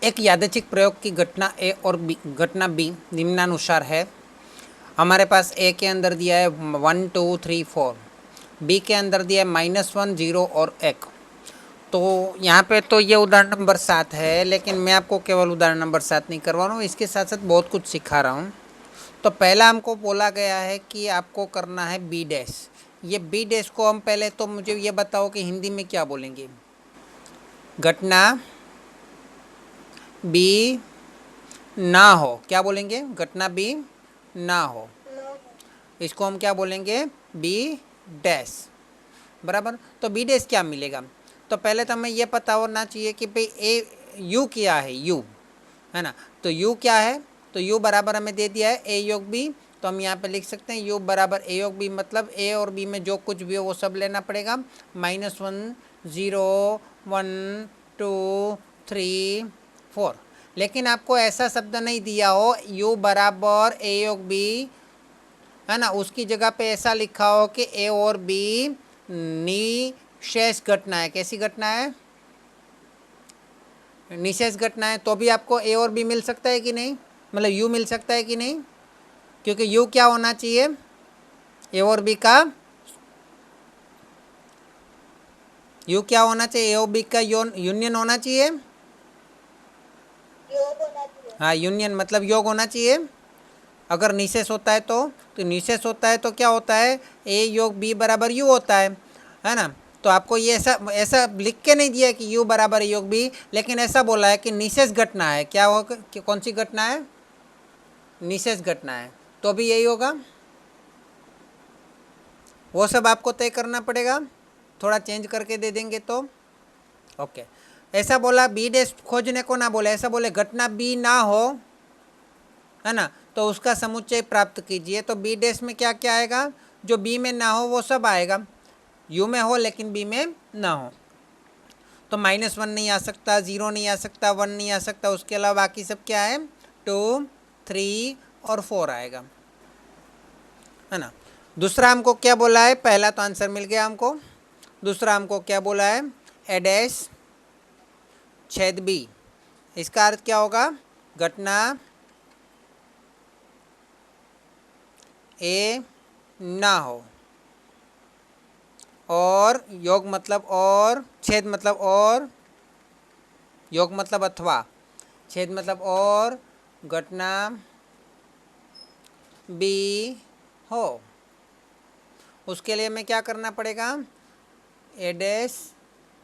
एक यादृच्छिक प्रयोग की घटना ए और बी, घटना बी निम्नानुसार है। हमारे पास ए के अंदर दिया है 1 2 3 4, बी के अंदर दिया है -1 0 और 1। तो यहाँ पे तो ये उदाहरण नंबर 7 है, लेकिन मैं आपको केवल उदाहरण नंबर 7 नहीं करवा रहा हूँ, इसके साथ साथ बहुत कुछ सिखा रहा हूँ। तो पहला हमको बोला गया है कि आपको करना है बी डैश। ये बी डैश को हम पहले तो मुझे ये बताओ कि हिंदी में क्या बोलेंगे। घटना बी ना हो, क्या बोलेंगे? घटना बी ना हो, इसको हम क्या बोलेंगे? बी डैश, बराबर। तो बी डैश क्या मिलेगा? तो पहले तो हमें ये पता होना चाहिए कि भाई ए यू क्या है, यू है ना। तो यू क्या है? तो यू बराबर हमें दे दिया है ए योग बी। तो हम यहाँ पे लिख सकते हैं यू बराबर ए योग बी, मतलब ए और बी में जो कुछ भी हो वो सब लेना पड़ेगा। -1 0 1 2 3 4। लेकिन आपको ऐसा शब्द नहीं दिया हो यू बराबर ए योग बी, है ना, उसकी जगह पे ऐसा लिखा हो कि ए और बी निशेष घटना है। कैसी घटना है? निशेष घटना है। तो भी आपको ए और बी मिल सकता है कि नहीं, मतलब यू मिल सकता है कि नहीं? क्योंकि यू क्या होना चाहिए? ए और बी का यू क्या होना चाहिए? ए और बी का यूनियन होना चाहिए। हाँ, यूनियन मतलब योग होना चाहिए। अगर निशेष होता है तो निशेष होता है तो क्या होता है? ए योग बी बराबर यू होता है ना। तो आपको ये ऐसा ऐसा लिख के नहीं दिया कि यू बराबर ए योग बी, लेकिन ऐसा बोला है कि निशेष घटना है। क्या होगा कि कौन सी घटना है? निशेष घटना है। तो भी यही होगा, वो सब आपको तय करना पड़ेगा, थोड़ा चेंज करके दे देंगे तो। ओके, ऐसा बोला बी डैश खोजने को ना बोले, ऐसा बोले घटना बी ना हो, है ना, तो उसका समुच्चय प्राप्त कीजिए। तो बी डैश में क्या क्या आएगा? जो बी में ना हो वो सब आएगा, यू में हो लेकिन बी में ना हो। तो -1 नहीं आ सकता, 0 नहीं आ सकता, 1 नहीं आ सकता, उसके अलावा बाकी सब क्या है? 2 3 और 4 आएगा, है ना। दूसरा हमको क्या बोला है? पहला तो आंसर मिल गया हमको। दूसरा हमको क्या बोला है? ए डैश छेद बी। इसका अर्थ क्या होगा? घटना ए ना हो, और योग मतलब और, छेद मतलब और, योग मतलब अथवा, छेद मतलब और, घटना बी हो। उसके लिए हमें क्या करना पड़ेगा? ए डैश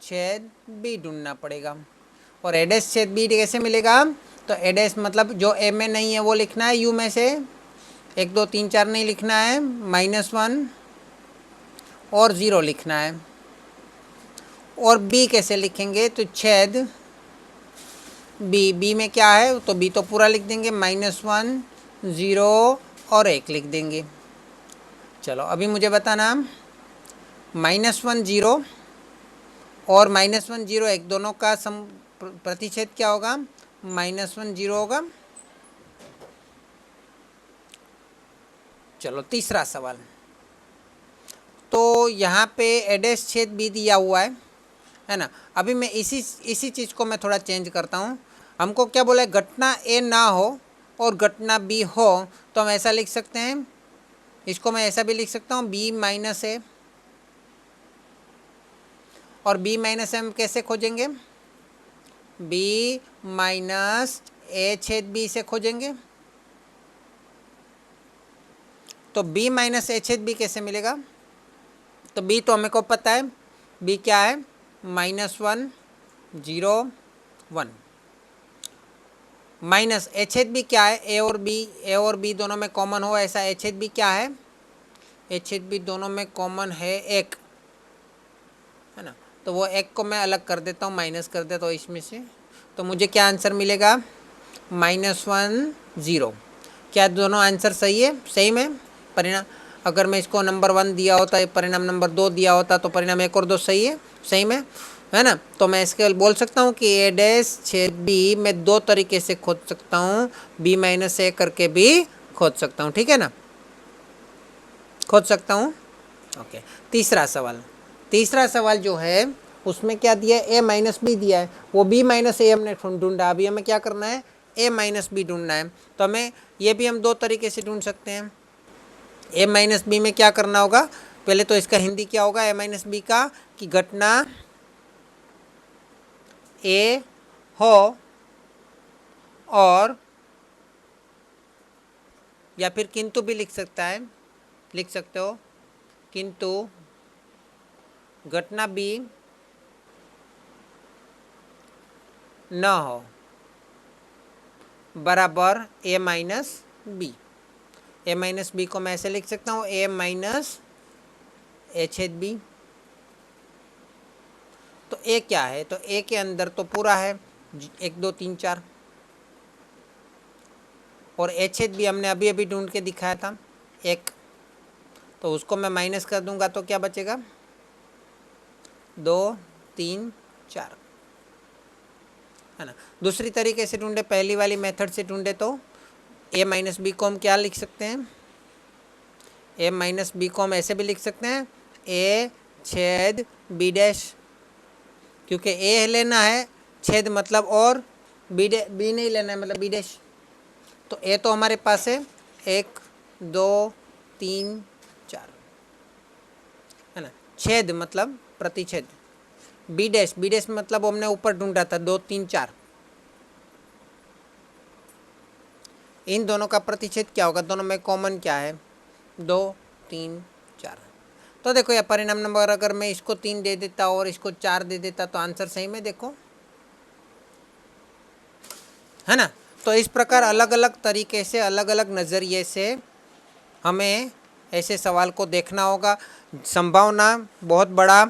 छेद बी ढूंढना पड़ेगा। और ए डैश छेद बी कैसे मिलेगा? तो ए डैश मतलब जो ए में नहीं है वो लिखना है, यू में से 1 2 3 4 नहीं लिखना है, -1 और 0 लिखना है। और बी कैसे लिखेंगे? तो छेद बी, बी में क्या है? तो बी तो पूरा लिख देंगे, -1 0 और 1 लिख देंगे। चलो अभी मुझे बताना, -1 0 और -1 0 1 दोनों का प्रतिच्छेद क्या होगा? -1 0 होगा। चलो तीसरा सवाल। तो यहाँ पे ए डैश छेद बी दिया हुआ है ना। अभी मैं इसी चीज़ को मैं थोड़ा चेंज करता हूँ। हमको क्या बोला है? घटना ए ना हो और घटना बी हो, तो हम ऐसा लिख सकते हैं, इसको मैं ऐसा भी लिख सकता हूँ, बी माइनस ए। और बी माइनस ए हम कैसे खोजेंगे? बी माइनस ए छेद बी से खोजेंगे। तो बी माइनस ए छेद बी कैसे मिलेगा? तो बी तो हमें को पता है, बी क्या है? -1 0 1। माइनस ए छेद बी क्या है? ए और बी दोनों में कॉमन हो ऐसा ए छेद बी क्या है? ए छेद बी दोनों में कॉमन है 1, है ना। तो वो 1 को मैं अलग कर देता हूँ, माइनस कर देता हूँ इसमें से। तो मुझे क्या आंसर मिलेगा? -1 0। क्या दोनों आंसर सही है? सही में परिणाम, अगर मैं इसको नंबर 1 दिया होता, परिणाम नंबर 2 दिया होता, तो परिणाम 1 और 2 सही है, सही में, है ना। तो मैं इसके बोल सकता हूँ कि ए डैश छेद बी मैं 2 तरीके से खोज सकता हूँ, बी माइनस ए करके भी खोज सकता हूँ, ठीक है ना, खोज सकता हूँ। ओके, तीसरा सवाल जो है उसमें क्या दिया है, ए माइनस बी दिया है, वो बी माइनस ए हमने ढूंढा, अभी हमें क्या करना है, ए माइनस बी ढूंढना है। तो हमें ये भी हम दो तरीके से ढूंढ सकते हैं। ए माइनस बी में क्या करना होगा, पहले तो इसका हिंदी क्या होगा ए माइनस बी का, कि घटना ए हो और या फिर किंतु भी लिख सकते हो, किंतु घटना बी न हो बराबर ए माइनस बी। ए माइनस बी को मैं ऐसे लिख सकता हूँ, ए माइनस ए छेद बी। तो ए क्या है, तो ए के अंदर तो पूरा है 1 2 3 4, और ए छेद बी हमने अभी अभी ढूंढ के दिखाया था 1, तो उसको मैं माइनस कर दूंगा तो क्या बचेगा 2 3 4, है ना। दूसरी तरीके से ढूंढे, पहली वाली मेथड से ढूंढे तो ए माइनस बी को हम क्या लिख सकते हैं, ए माइनस बी को हम ऐसे भी लिख सकते हैं ए छेद बी डैश, क्योंकि ए लेना है छेद मतलब और बी नहीं लेना है मतलब बी डैश। तो ए तो हमारे पास है 1 2 3 4, है ना। छेद मतलब प्रतिच्छेद, बी डैश मतलब हमने ऊपर ढूंढा था 2 3 4, इन दोनों का प्रतिच्छेद क्या होगा, दोनों में कॉमन क्या है 2 3 4। तो देखो यह परिणाम नंबर, अगर मैं इसको 3 दे देता और इसको 4 दे देता तो आंसर सही में देखो, है ना। तो इस प्रकार अलग अलग तरीके से अलग अलग नज़रिए से हमें ऐसे सवाल को देखना होगा। संभावना बहुत बड़ा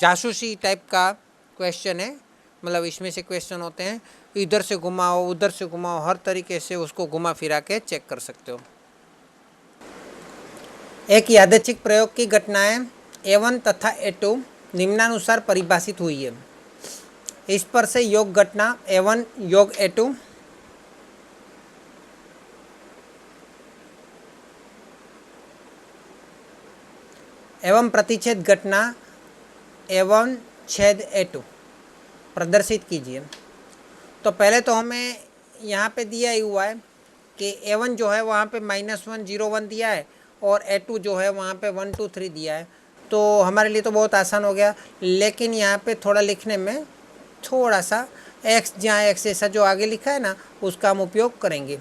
जासूसी टाइप का क्वेश्चन है, मतलब इसमें से क्वेश्चन होते हैं इधर से घुमाओ उधर से घुमाओ, हर तरीके से उसको घुमा फिरा के चेक कर सकते हो। एक यादृच्छिक प्रयोग की घटनाएं A1 तथा A2 निम्नानुसार परिभाषित हुई है। इस पर से योग घटना A1 योग A2 एवं प्रतिच्छेद घटना A1 छेद A2 प्रदर्शित कीजिए। तो पहले तो हमें यहाँ पे दिया ही हुआ है कि A1 जो है वहाँ पे -1 0 1 दिया है और A2 जो है वहाँ पे 1 2 3 दिया है। तो हमारे लिए तो बहुत आसान हो गया, लेकिन यहाँ पे थोड़ा लिखने में थोड़ा सा x जहाँ x ऐसा जो आगे लिखा है ना उसका हम उपयोग करेंगे,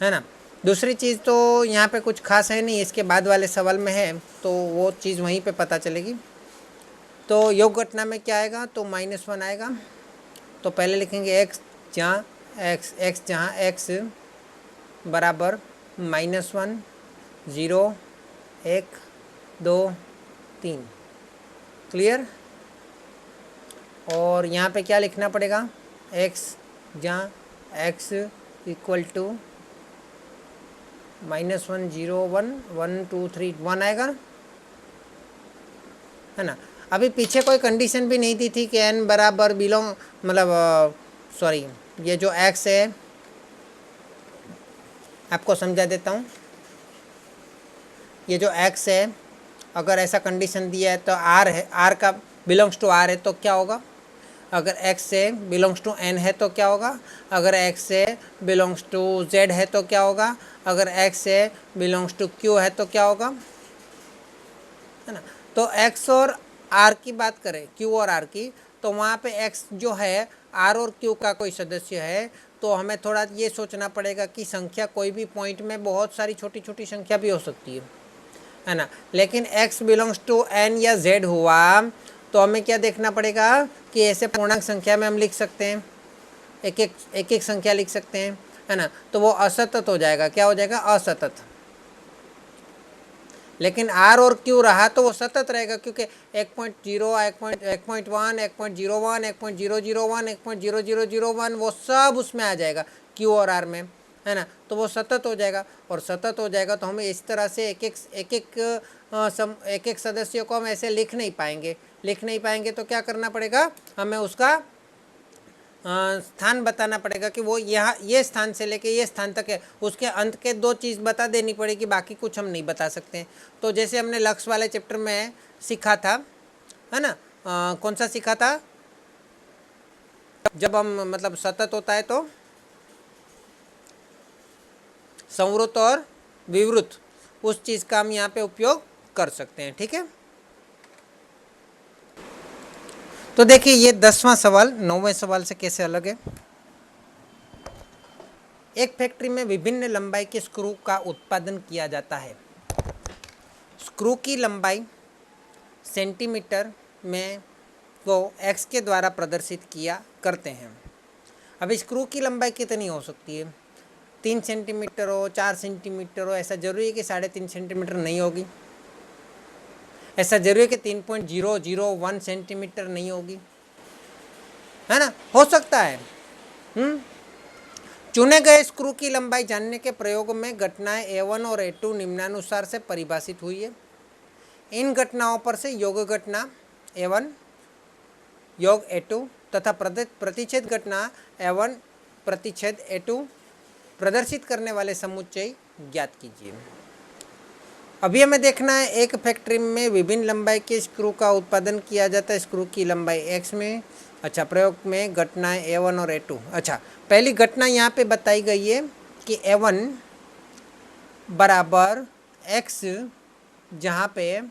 है ना। दूसरी चीज़ तो यहाँ पे कुछ खास है नहीं, इसके बाद वाले सवाल में है तो वो चीज़ वहीं पे पता चलेगी। तो योग घटना में क्या आएगा, तो -1 आएगा। तो पहले लिखेंगे x जहाँ x जहाँ x बराबर -1 0 1 2 3, क्लियर। और यहाँ पे क्या लिखना पड़ेगा, x जहाँ x इक्वल टू -1 0 1 1 2 3 1 आएगा, है ना। अभी पीछे कोई कंडीशन भी नहीं दी थी कि n बराबर बिलोंग, मतलब सॉरी ये जो x है आपको समझा देता हूँ। ये जो x है अगर ऐसा कंडीशन दिया है तो r है, r का बिलोंग्स टू r है तो क्या होगा, अगर x से बिलोंग्स टू n है तो क्या होगा, अगर x से बिलोंग्स टू z है तो क्या होगा, अगर x से बिलोंग्स टू q है तो क्या होगा, है ना। तो x और r की बात करें, q और r की, तो वहाँ पे x जो है r और q का कोई सदस्य है, तो हमें थोड़ा ये सोचना पड़ेगा कि संख्या कोई भी पॉइंट में बहुत सारी छोटी छोटी संख्या भी हो सकती है ना। लेकिन x बिलोंग्स टू n या z हुआ तो हमें क्या देखना पड़ेगा कि ऐसे पूर्णांक संख्या में हम लिख सकते हैं, एक एक संख्या लिख सकते हैं, है ना। तो वो असतत हो जाएगा, क्या हो जाएगा, असतत। लेकिन r और q रहा तो वो सतत रहेगा, क्योंकि 1.0 1.1 1.01 1.001 1.0001 वो सब उसमें आ जाएगा q और r में, है ना। तो वो सतत हो जाएगा, और सतत हो जाएगा तो हमें इस तरह से एक एक सदस्यों को हम ऐसे लिख नहीं पाएंगे तो क्या करना पड़ेगा, हमें उसका स्थान बताना पड़ेगा कि वो यहाँ ये स्थान से लेके ये स्थान तक है, उसके अंत के दो चीज़ बता देनी पड़ेगी, बाकी कुछ हम नहीं बता सकते। तो जैसे हमने लक्ष्य वाले चैप्टर में सीखा था, है ना, कौन सा सीखा था, जब हम मतलब सतत होता है तो संवृत और विवृत, उस चीज़ का हम यहाँ पे उपयोग कर सकते हैं। ठीक है, तो देखिए ये 10वां सवाल 9वें सवाल से कैसे अलग है। एक फैक्ट्री में विभिन्न लंबाई के स्क्रू का उत्पादन किया जाता है। स्क्रू की लंबाई सेंटीमीटर में को एक्स के द्वारा प्रदर्शित किया करते हैं। अब स्क्रू की लंबाई कितनी हो सकती है, 3 सेंटीमीटर हो, 4 सेंटीमीटर हो, ऐसा जरूरी है कि 3.5 सेंटीमीटर नहीं होगी, ऐसा जरूरी है कि 3.001 सेंटीमीटर नहीं होगी, है ना, हो सकता है। चुने गए स्क्रू की लंबाई जानने के प्रयोग में घटनाएं A1 और A2 निम्नानुसार से परिभाषित हुई है। इन घटनाओं पर से योग घटना A1 योग A2 तथा प्रतिच्छेद घटना A1 प्रतिच्छेद A2 प्रदर्शित करने वाले समुच्चय ज्ञात कीजिए। अभी हमें देखना है, एक फैक्ट्री में विभिन्न लंबाई के स्क्रू का उत्पादन किया जाता है, स्क्रू की लंबाई x में। अच्छा, प्रयोग में घटनाएं A1 और A2। अच्छा, पहली घटना यहाँ पे बताई गई है कि A1 बराबर x, जहाँ पे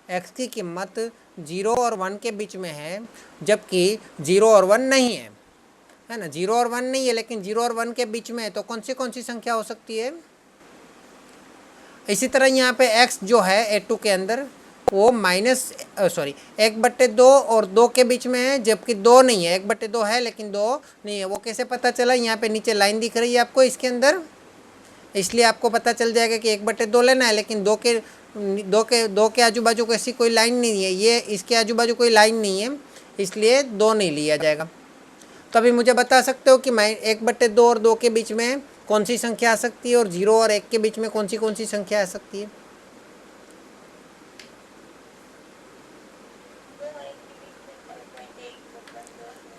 x की कीमत 0 और 1 के बीच में है, जबकि 0 और 1 नहीं है ना, 0 और 1 नहीं है, लेकिन 0 और 1 के बीच में है, तो कौन सी संख्या हो सकती है। इसी तरह यहाँ पे x जो है A2 के अंदर वो एक बट्टे 2 और 2 के बीच में है, जबकि 2 नहीं है, 1/2 है लेकिन 2 नहीं है। वो कैसे पता चला, यहाँ पे नीचे लाइन दिख रही है आपको इसके अंदर, इसलिए आपको पता चल जाएगा कि 1/2 लेना है, लेकिन 2 के आजू बाजू को ऐसी कोई लाइन नहीं है, ये इसके आजू बाजू कोई लाइन नहीं है, इसलिए 2 नहीं लिया जाएगा। तो अभी मुझे बता सकते हो कि 1/2 और 2 के बीच में कौन सी संख्या आ सकती है, और 0 और 1 के बीच में कौन सी संख्या आ सकती है।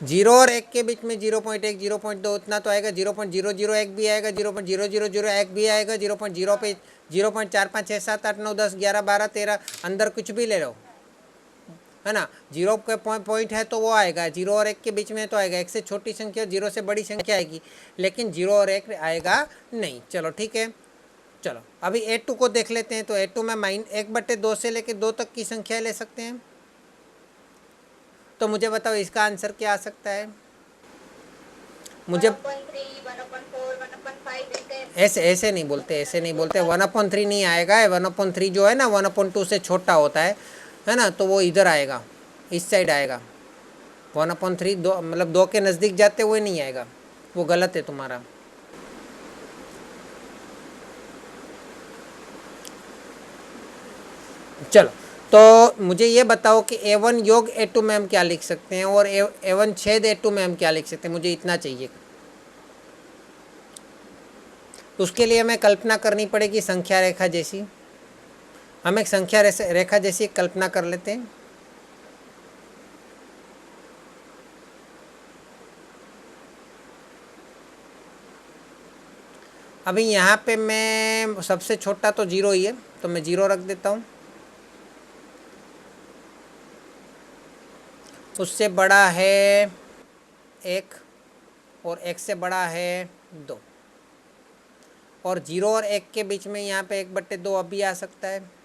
0 और 1 के बीच में 0.1 0.2 उतना तो आएगा, 0.001 भी आएगा, 0.0001 भी आएगा, 0.0 पे 0.4 5 6 7 8 9 10 11 12 13 अंदर कुछ भी ले लो, है ना। 0 के पॉइंट है तो वो आएगा, 0 और 1 के बीच में तो आएगा, 1 से छोटी संख्या 0 से बड़ी संख्या आएगी, लेकिन 0 और 1 आएगा नहीं। चलो ठीक है, चलो अभी A2 को देख लेते हैं। तो A2 में 1/2 से लेके 2 तक की संख्या ले सकते हैं। तो मुझे बताओ इसका आंसर क्या आ सकता है। मुझे 1/3, ऐसे नहीं बोलते, 1/3 नहीं आएगा, 1/3 जो है ना 1/2 से छोटा होता है ना, तो वो इधर आएगा, इस साइड आएगा। 1/3 दो मतलब 2 के नज़दीक जाते हुए नहीं आएगा, वो गलत है तुम्हारा। चलो, तो मुझे ये बताओ कि A1 योग A2 में हम क्या लिख सकते हैं, और A1 छेद A2 में हम क्या लिख सकते हैं, मुझे इतना चाहिए। उसके लिए हमें कल्पना करनी पड़ेगी संख्या रेखा जैसी। हम एक संख्या रेखा जैसी कल्पना कर लेते हैं। अभी यहाँ पे मैं सबसे छोटा तो 0 ही है, तो मैं 0 रख देता हूँ। उससे बड़ा है 1 और 1 से बड़ा है 2, और 0 और 1 के बीच में यहाँ पे 1/2 अभी आ सकता है।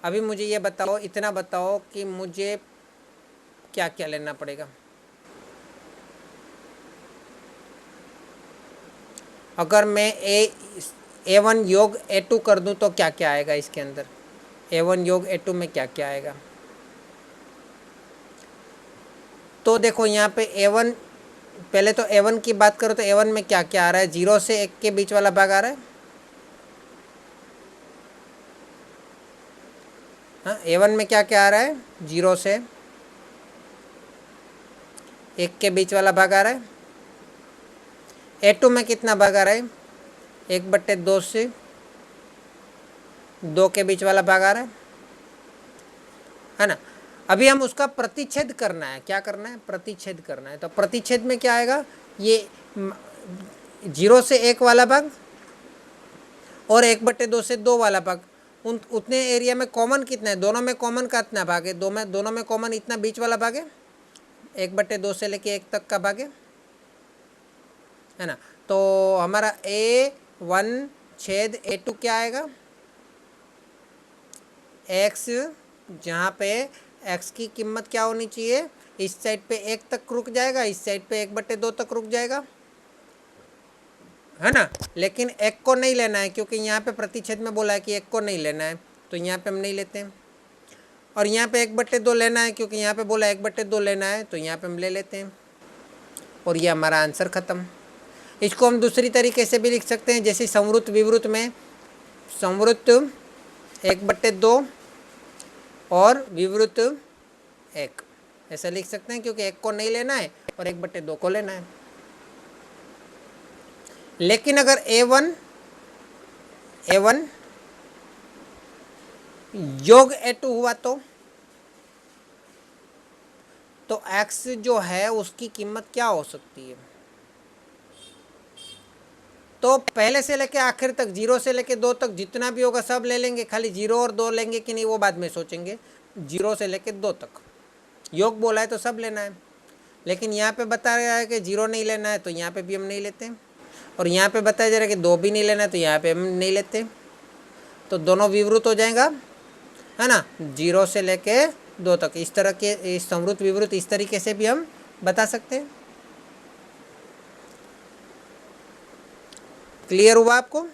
अभी मुझे ये बताओ, इतना बताओ कि मुझे क्या क्या लेना पड़ेगा। अगर मैं A1 योग A2 कर दूं तो क्या क्या आएगा इसके अंदर, A1 योग A2 में क्या क्या आएगा। तो देखो यहाँ पे A1, पहले तो A1 की बात करो तो A1 में क्या क्या आ रहा है, 0 से 1 के बीच वाला भाग आ रहा है। हाँ, A1 में क्या क्या आ रहा है, 0 से 1 के बीच वाला भाग आ रहा है। A2 में कितना भाग आ रहा है, 1/2 से 2 के बीच वाला भाग आ रहा है ना। अभी हम उसका प्रतिच्छेद करना है। क्या करना है? प्रतिच्छेद करना है। तो प्रतिच्छेद में क्या आएगा? ये 0 से 1 वाला भाग और 1/2 से 2 वाला भाग, उतने एरिया में कॉमन कितना है? दोनों में कॉमन कितना भाग है? दोनों में कॉमन इतना बीच वाला भाग है, 1/2 से लेके 1 तक का भाग है ना। तो हमारा A1/A2 क्या आएगा? x, जहाँ पे x की कीमत क्या होनी चाहिए? इस साइड पे 1 तक रुक जाएगा, इस साइड पे 1/2 तक रुक जाएगा, है ना। लेकिन 1 को नहीं लेना है, क्योंकि यहाँ पे प्रतिच्छेद में बोला है कि 1 को नहीं लेना है, तो यहाँ पे हम नहीं लेते हैं। और यहाँ पे 1/2 लेना है, क्योंकि यहाँ पे बोला 1/2 लेना है, तो यहाँ पे हम ले लेते हैं। और ये हमारा आंसर ख़त्म। इसको हम दूसरी तरीके से भी लिख सकते हैं, जैसे संवृत्त विवृत्त में संवृत्त 1/2 और विवृत्त 1, ऐसा लिख सकते हैं, क्योंकि 1 को नहीं लेना है और 1/2 को लेना है। लेकिन अगर A1 योग A2 हुआ तो x जो है उसकी कीमत क्या हो सकती है? तो पहले से लेके आखिर तक, 0 से लेके 2 तक जितना भी होगा सब ले लेंगे, खाली 0 और 2 लेंगे कि नहीं वो बाद में सोचेंगे। 0 से लेके 2 तक योग बोला है तो सब लेना है। लेकिन यहाँ पे बता रहा है कि 0 नहीं लेना है, तो यहाँ पे भी हम नहीं लेते। और यहाँ पे बताया जा रहा है कि 2 भी नहीं लेना है, तो यहाँ पे हम नहीं लेते। तो दोनों विवृत हो जाएगा, है ना, 0 से लेके 2 तक। इस तरह के संवृत्त विवृत इस तरीके से भी हम बता सकते हैं। क्लियर हुआ आपको?